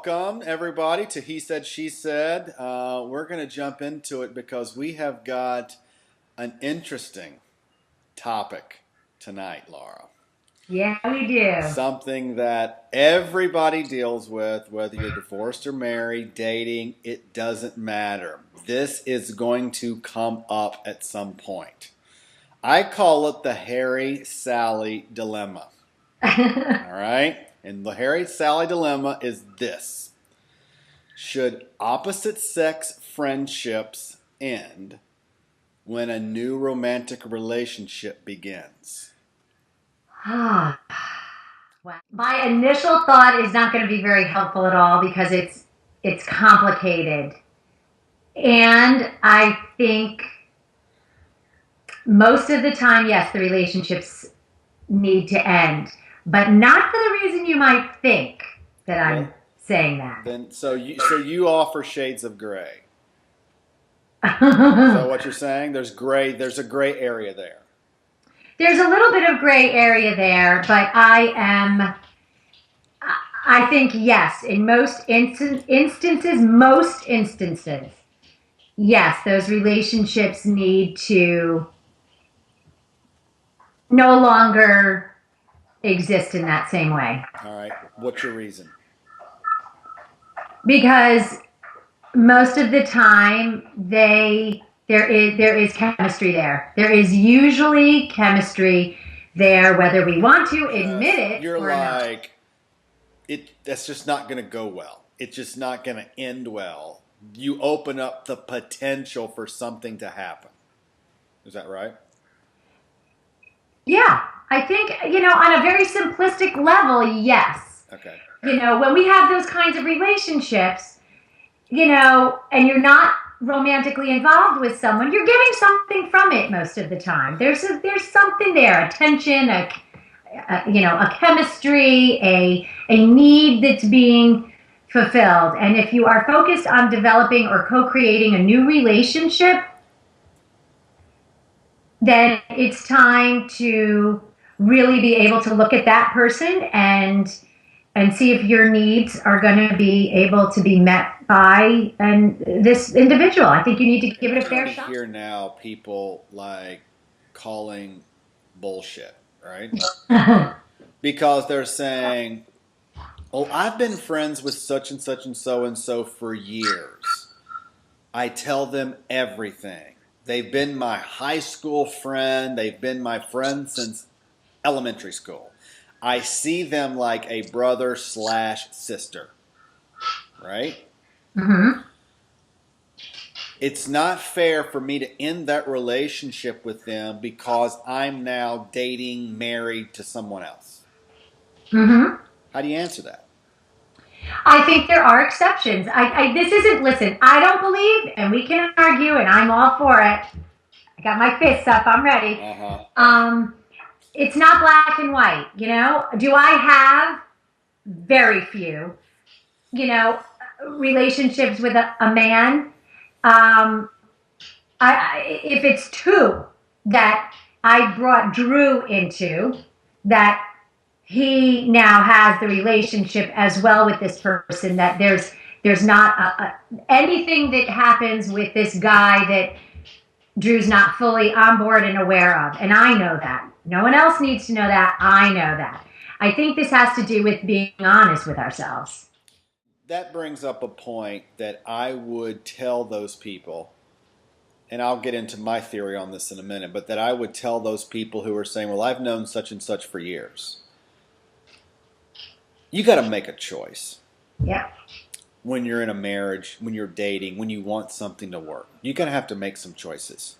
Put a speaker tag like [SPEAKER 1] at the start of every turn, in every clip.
[SPEAKER 1] Welcome, everybody, to He Said, She Said. We're going to jump into it because we have got an interesting topic tonight, Laura.
[SPEAKER 2] Yeah, we do.
[SPEAKER 1] Something that everybody deals with, whether you're divorced or married, dating, it doesn't matter. This is going to come up at some point. I call it the Harry Sally dilemma. All right? And the Harry Sally dilemma is this: should opposite sex friendships end when a new romantic relationship begins?
[SPEAKER 2] Well, my initial thought is not going to be very helpful at all because it's complicated. And I think most of the time, yes, the relationships need to end, but not for the reason you might think that I'm saying that.
[SPEAKER 1] Then so you offer shades of gray. Is that what you're saying? There's a gray area there.
[SPEAKER 2] There's a little bit of gray area there, but I think yes, in most instances, yes, those relationships need to no longer exist in that same way.
[SPEAKER 1] All right. What's your reason?
[SPEAKER 2] Because most of the time there is chemistry there. There is usually chemistry there, whether we want to admit it
[SPEAKER 1] You're
[SPEAKER 2] or
[SPEAKER 1] like, that's just not going to go well. It's just not going to end well. You open up the potential for something to happen. Is that right?
[SPEAKER 2] Yeah, I think, on a very simplistic level, yes.
[SPEAKER 1] Okay.
[SPEAKER 2] When we have those kinds of relationships, and you're not romantically involved with someone, you're getting something from it most of the time. There's something there, a tension, a chemistry, a need that's being fulfilled. And if you are focused on developing or co-creating a new relationship, then it's time to really be able to look at that person and see if your needs are going to be able to be met by this individual. I think you need to give it a fair shot.
[SPEAKER 1] Here now, people like calling bullshit, right? Because they're saying, "Oh, I've been friends with such and such and so for years. I tell them everything. They've been my high school friend. They've been my friend since elementary school. I see them like a brother/sister." Right?
[SPEAKER 2] Mm-hmm.
[SPEAKER 1] It's not fair for me to end that relationship with them because I'm now dating, married to someone else.
[SPEAKER 2] Mm-hmm.
[SPEAKER 1] How do you answer that?
[SPEAKER 2] I think there are exceptions. Listen, I don't believe, and we can argue, and I'm all for it. I got my fists up, I'm ready. It's not black and white, Do I have very few, relationships with a man? If it's two that I brought Drew into, that he now has the relationship as well with this person, that there's not anything that happens with this guy that Drew's not fully on board and aware of. And I know that. No one else needs to know that. I know that. I think this has to do with being honest with ourselves.
[SPEAKER 1] That brings up a point that I would tell those people, and I'll get into my theory on this in a minute, but that I would tell those people who are saying, well, I've known such and such for years. You got to make a choice.
[SPEAKER 2] Yeah.
[SPEAKER 1] When you're in a marriage, when you're dating, when you want something to work, you're going to have to make some choices.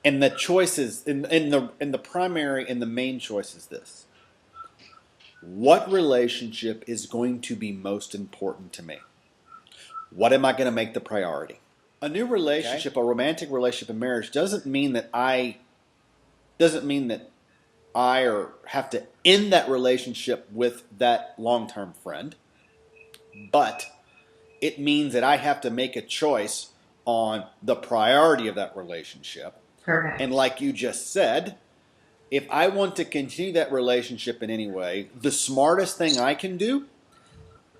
[SPEAKER 1] And the choices, in the primary and the main choice is this: what relationship is going to be most important to me? What am I going to make the priority? A new relationship, a romantic relationship, a marriage doesn't mean that I or have to end that relationship with that long-term friend, but it means that I have to make a choice on the priority of that relationship.
[SPEAKER 2] Correct.
[SPEAKER 1] And like you just said, if I want to continue that relationship in any way, the smartest thing I can do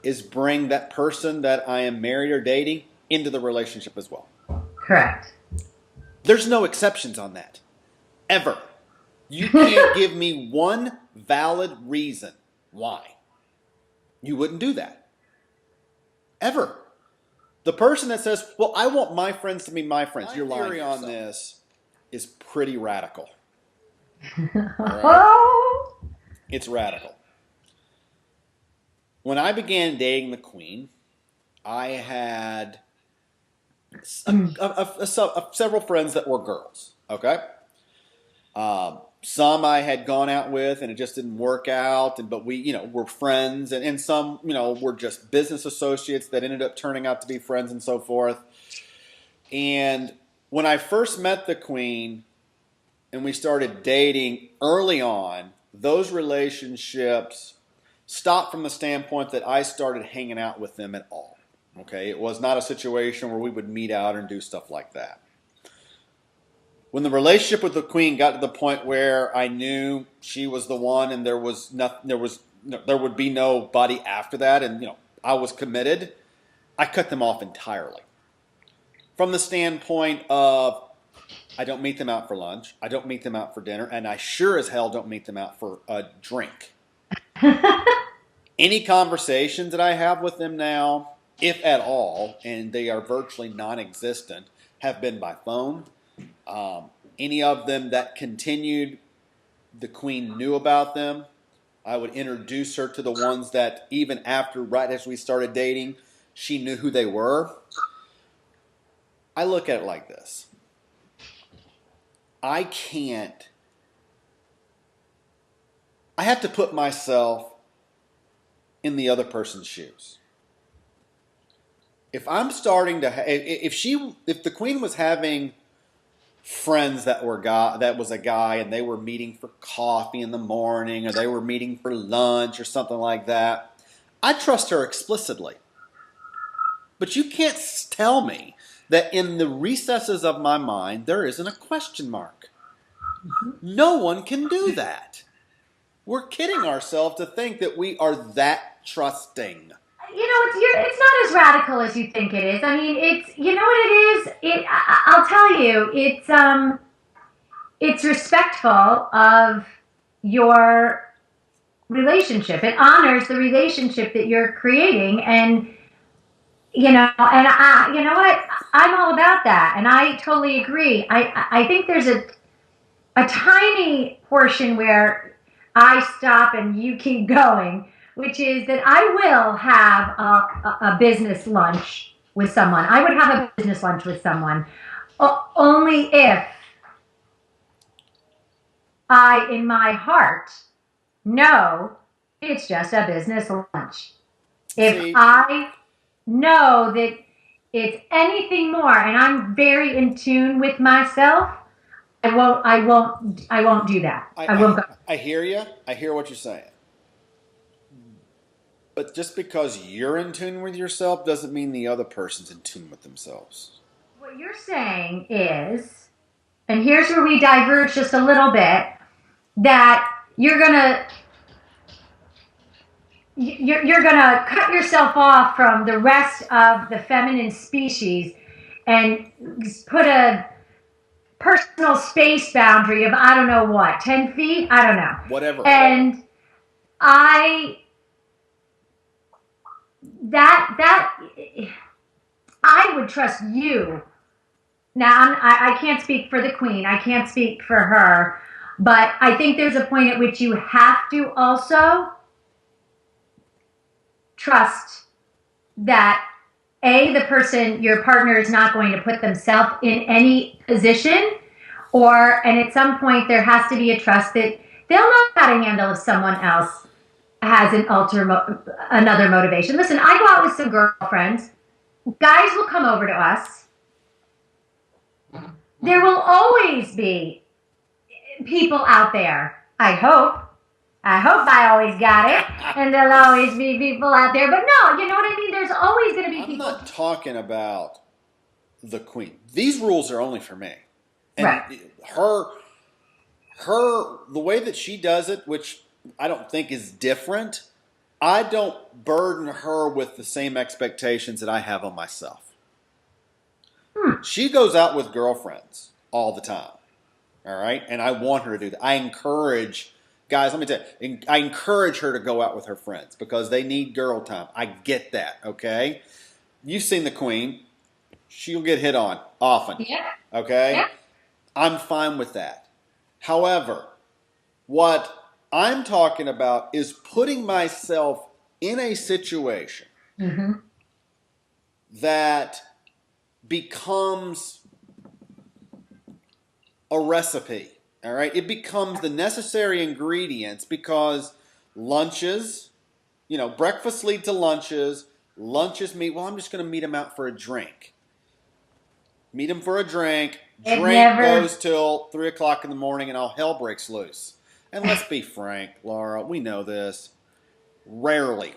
[SPEAKER 1] is bring that person that I am married or dating into the relationship as well.
[SPEAKER 2] Correct.
[SPEAKER 1] There's no exceptions on that. Ever. You can't give me one valid reason why you wouldn't do that. Ever. The person that says, well, I want my friends to be my friends. Your theory on this is pretty radical. Right? It's radical. When I began dating the Queen, I had several friends that were girls. Okay? Some I had gone out with and it just didn't work out, but we, were friends, and some, were just business associates that ended up turning out to be friends and so forth. And when I first met the Queen and we started dating early on, those relationships stopped from the standpoint that I started hanging out with them at all. Okay, it was not a situation where we would meet out and do stuff like that. When the relationship with the Queen got to the point where I knew she was the one, and there would be nobody after that, and I was committed, I cut them off entirely. From the standpoint of, I don't meet them out for lunch, I don't meet them out for dinner, and I sure as hell don't meet them out for a drink. Any conversations that I have with them now, if at all, and they are virtually non-existent, have been by phone. Any of them that continued, the Queen knew about them. I would introduce her to the ones that even after, right as we started dating, she knew who they were. I look at it like this. I have to put myself in the other person's shoes. If I'm starting to, if the Queen was having friends that was a guy, and they were meeting for coffee in the morning, or they were meeting for lunch or something like that, I trust her explicitly. But you can't tell me that in the recesses of my mind there isn't a question mark. No one can do that. We're kidding ourselves to think that we are that trusting.
[SPEAKER 2] It's not as radical as you think it is. I mean, it's, you know what it is? I'll tell you, it's respectful of your relationship. It honors the relationship that you're creating, and you know what? I'm all about that, and I totally agree. I think there's a tiny portion where I stop and you keep going, which is that I will have a business lunch with someone. I would have a business lunch with someone only if I, in my heart, know it's just a business lunch. If I know that it's anything more, and I'm very in tune with myself, I won't do that. I won't go.
[SPEAKER 1] I hear you. I hear what you're saying. But just because you're in tune with yourself doesn't mean the other person's in tune with themselves.
[SPEAKER 2] What you're saying is, and here's where we diverge just a little bit, that you're gonna cut yourself off from the rest of the feminine species and put a personal space boundary of, I don't know what, 10 feet? I don't know.
[SPEAKER 1] Whatever.
[SPEAKER 2] And I would trust you. Now, I can't speak for the Queen. I can't speak for her. But I think there's a point at which you have to also trust that, A, the person, your partner, is not going to put themselves in any position, and at some point there has to be a trust that they'll know how to handle if someone else has another motivation. Listen, I go out with some girlfriends. Guys will come over to us. There will always be people out there. I hope I always got it, and there'll always be people out there. But no, you know what I mean? There's always going to be people.
[SPEAKER 1] I'm not talking about the Queen. These rules are only for me. And
[SPEAKER 2] right.
[SPEAKER 1] the way that she does it, which I don't think is different, I don't burden her with the same expectations that I have on myself. She goes out with girlfriends all the time. All right. And I want her to do that. I encourage, guys, let me tell you, I encourage her to go out with her friends because they need girl time. I get that. Okay. You've seen the queen. She'll get hit on often.
[SPEAKER 2] Yeah.
[SPEAKER 1] Okay.
[SPEAKER 2] Yeah.
[SPEAKER 1] I'm fine with that. However, what I'm talking about is putting myself in a situation that becomes a recipe. All right. It becomes the necessary ingredients because lunches, breakfast lead to lunches. Lunches meet, well, I'm just going to meet him out for a drink. Meet him for a drink. Drink goes till 3 o'clock in the morning and all hell breaks loose. And let's be frank, Laura, we know this. Rarely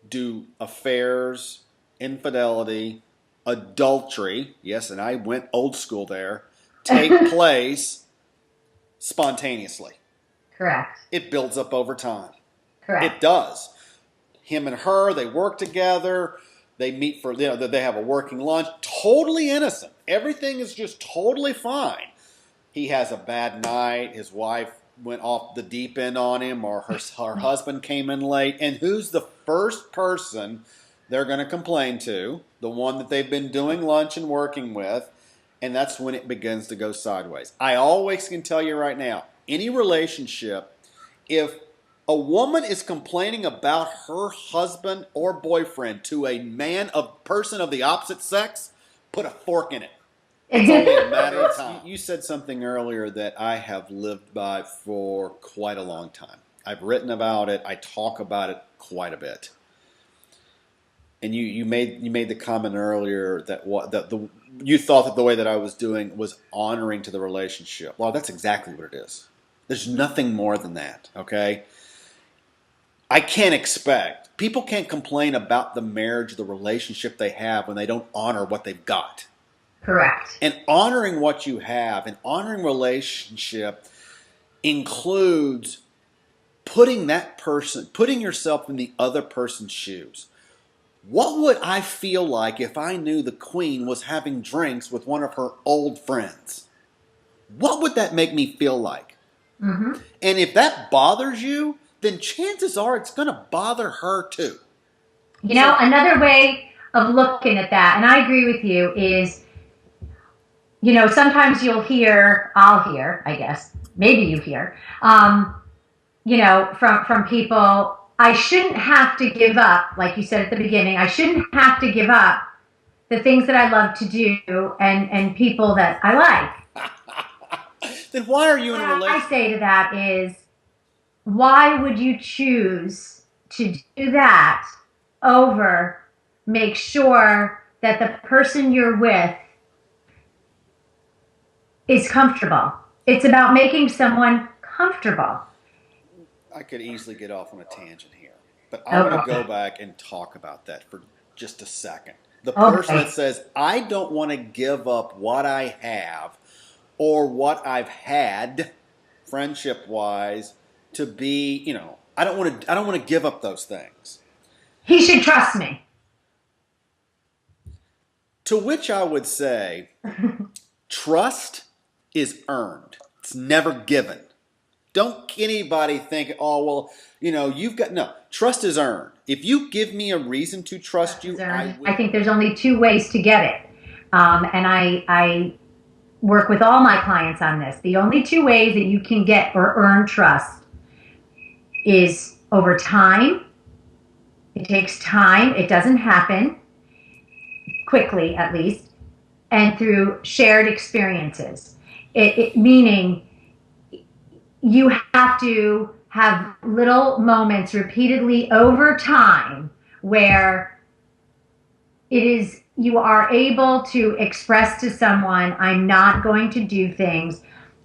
[SPEAKER 1] do affairs, infidelity, adultery, yes, and I went old school there, take place spontaneously.
[SPEAKER 2] Correct.
[SPEAKER 1] It builds up over time.
[SPEAKER 2] Correct.
[SPEAKER 1] It does. Him and her, they work together. They meet for, they have a working lunch. Totally innocent. Everything is just totally fine. He has a bad night. His wife went off the deep end on him, or her husband came in late. And who's the first person they're going to complain to? The one that they've been doing lunch and working with. And that's when it begins to go sideways. I always can tell you right now, any relationship, if a woman is complaining about her husband or boyfriend to a person of the opposite sex, put a fork in it. It's only a matter of time. You said something earlier that I have lived by for quite a long time. I've written about it. I talk about it quite a bit. And you made the comment earlier that you thought that the way that I was doing was honoring to the relationship. Well, that's exactly what it is. There's nothing more than that. Okay. I can't expect, people can't complain about the marriage, the relationship they have when they don't honor what they've got.
[SPEAKER 2] Correct.
[SPEAKER 1] And honoring what you have and honoring relationship includes putting yourself in the other person's shoes. What would I feel like if I knew the queen was having drinks with one of her old friends? What would that make me feel like? And if that bothers you, then chances are it's going to bother her too.
[SPEAKER 2] Another way of looking at that, and I agree with you, is, sometimes I'll hear, I guess, maybe you hear, from people, I shouldn't have to give up, like you said at the beginning, I shouldn't have to give up the things that I love to do and people that I like.
[SPEAKER 1] Then why are you in a relationship?
[SPEAKER 2] What I say to that is, why would you choose to do that over make sure that the person you're with is comfortable? It's about making someone comfortable.
[SPEAKER 1] I could easily get off on a tangent here, but I want to go back and talk about that for just a second. The person that says, I don't want to give up what I have or what I've had friendship-wise to be, I don't want to give up those things.
[SPEAKER 2] He should trust me.
[SPEAKER 1] To which I would say, trust is earned. It's never given. Don't anybody think, oh, well, no, trust is earned. If you give me a reason to trust you, I will.
[SPEAKER 2] I think there's only two ways to get it. And I work with all my clients on this. The only two ways that you can get or earn trust is over time. It takes time. It doesn't happen quickly, at least, and through shared experiences. Meaning you have to have little moments repeatedly over time where you are able to express to someone, I'm not going to do things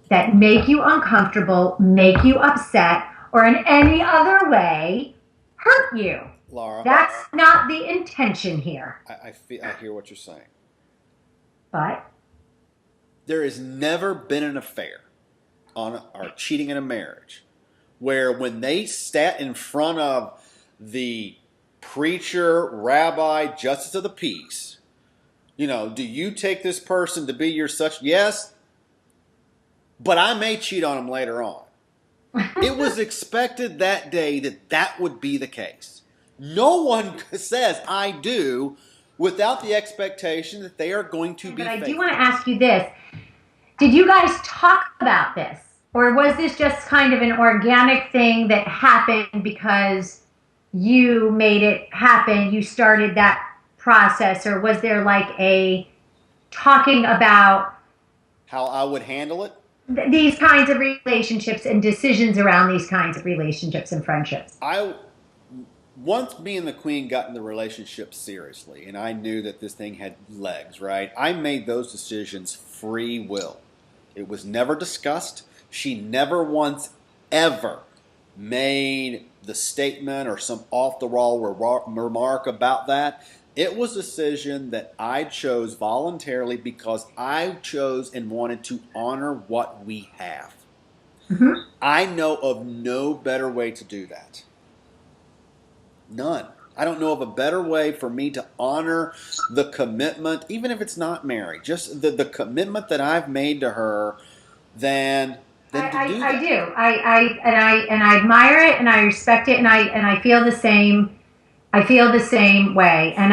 [SPEAKER 2] that make you uncomfortable, make you upset, or in any other way hurt you.
[SPEAKER 1] Laura,
[SPEAKER 2] that's not the intention here.
[SPEAKER 1] I hear what you're saying.
[SPEAKER 2] But
[SPEAKER 1] there has never been an affair or cheating in a marriage where when they sat in front of the preacher, rabbi, justice of the peace. You know, do you take this person to be your such? Yes, but I may cheat on him later on. It was expected that day that that would be the case. No one says I do without the expectation that they are going to be
[SPEAKER 2] But I
[SPEAKER 1] faithful.
[SPEAKER 2] do want to ask you this. Did you guys talk about this? Or was this just kind of an organic thing that happened because you made it happen? You started that process? Or was there like a talking about
[SPEAKER 1] How I would handle it?
[SPEAKER 2] these kinds of relationships and decisions around these kinds of relationships and friendships?
[SPEAKER 1] Once me and the queen got in the relationship seriously, and I knew that this thing had legs, right? I made those decisions free will. It was never discussed. She never once ever made the statement or some off the wall remark about that. It was a decision that I chose voluntarily because I chose and wanted to honor what we have.
[SPEAKER 2] Mm-hmm.
[SPEAKER 1] I know of no better way to do that. None. I don't know of a better way for me to honor the commitment, even if it's not married, just the commitment that I've made to her than to do that.
[SPEAKER 2] I do. I admire it and I respect it and I feel the same. I feel the same way. And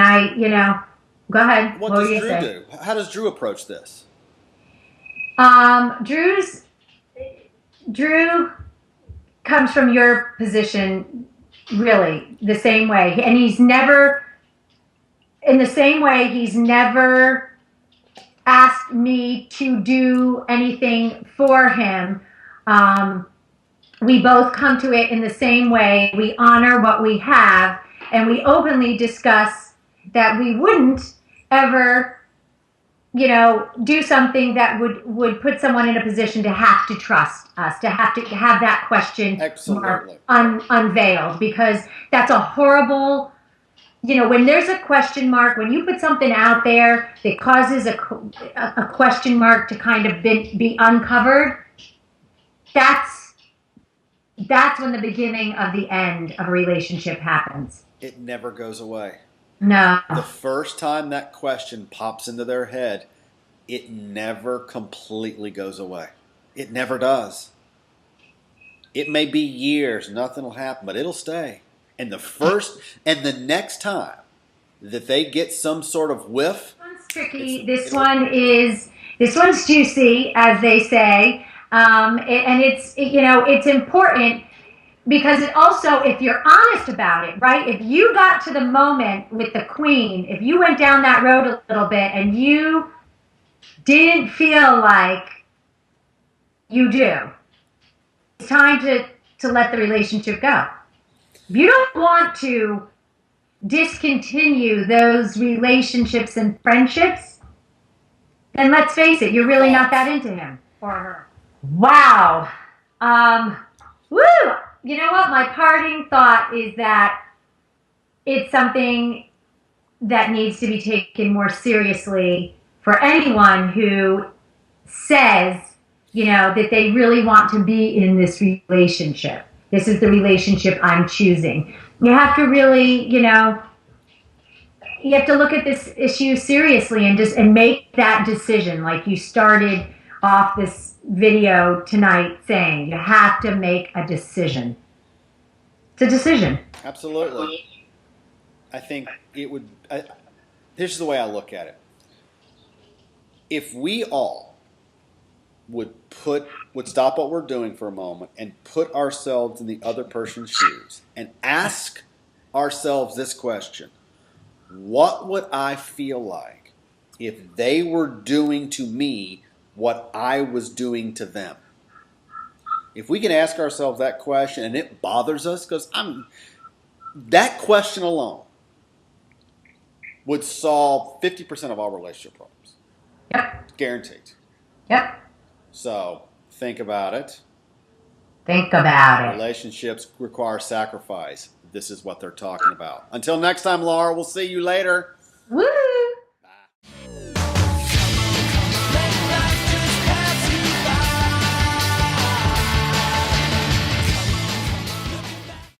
[SPEAKER 2] go ahead.
[SPEAKER 1] What does Drew do? How does Drew approach this?
[SPEAKER 2] Drew comes from your position really the same way. And he's never asked me to do anything for him. We both come to it in the same way. We honor what we have, and we openly discuss that we wouldn't ever, do something that would put someone in a position to have to trust us, to have that question mark unveiled, because that's a horrible. When there's a question mark, when you put something out there that causes a question mark to kind of be uncovered, that's when the beginning of the end of a relationship happens.
[SPEAKER 1] It never goes away.
[SPEAKER 2] No.
[SPEAKER 1] The first time that question pops into their head, it never completely goes away. It never does. It may be years, nothing will happen, but it'll stay. And the next time that they get some sort of whiff,
[SPEAKER 2] this one's tricky. This one's juicy, as they say, and it's important because it also, if you're honest about it, right? If you got to the moment with the queen, if you went down that road a little bit and you didn't feel like you do, it's time to let the relationship go. If you don't want to discontinue those relationships and friendships, then let's face it, you're really not that into him or her. Wow. Woo! You know what? My parting thought is that it's something that needs to be taken more seriously for anyone who says, that they really want to be in this relationship. This is the relationship I'm choosing. You have to really, you have to look at this issue seriously and make that decision. Like you started off this video tonight saying, you have to make a decision. It's a decision.
[SPEAKER 1] Absolutely. I think it would. Here's the way I look at it. If we all would stop what we're doing for a moment and put ourselves in the other person's shoes and ask ourselves this question: what would I feel like if they were doing to me what I was doing to them? If we can ask ourselves that question and it bothers us, because that question alone would solve 50% of all relationship problems.
[SPEAKER 2] Yep.
[SPEAKER 1] Guaranteed.
[SPEAKER 2] Yep.
[SPEAKER 1] So think about it.
[SPEAKER 2] Think about it.
[SPEAKER 1] Relationships require sacrifice. This is what they're talking about. Until next time, Laura, we'll see you later.
[SPEAKER 2] Woo!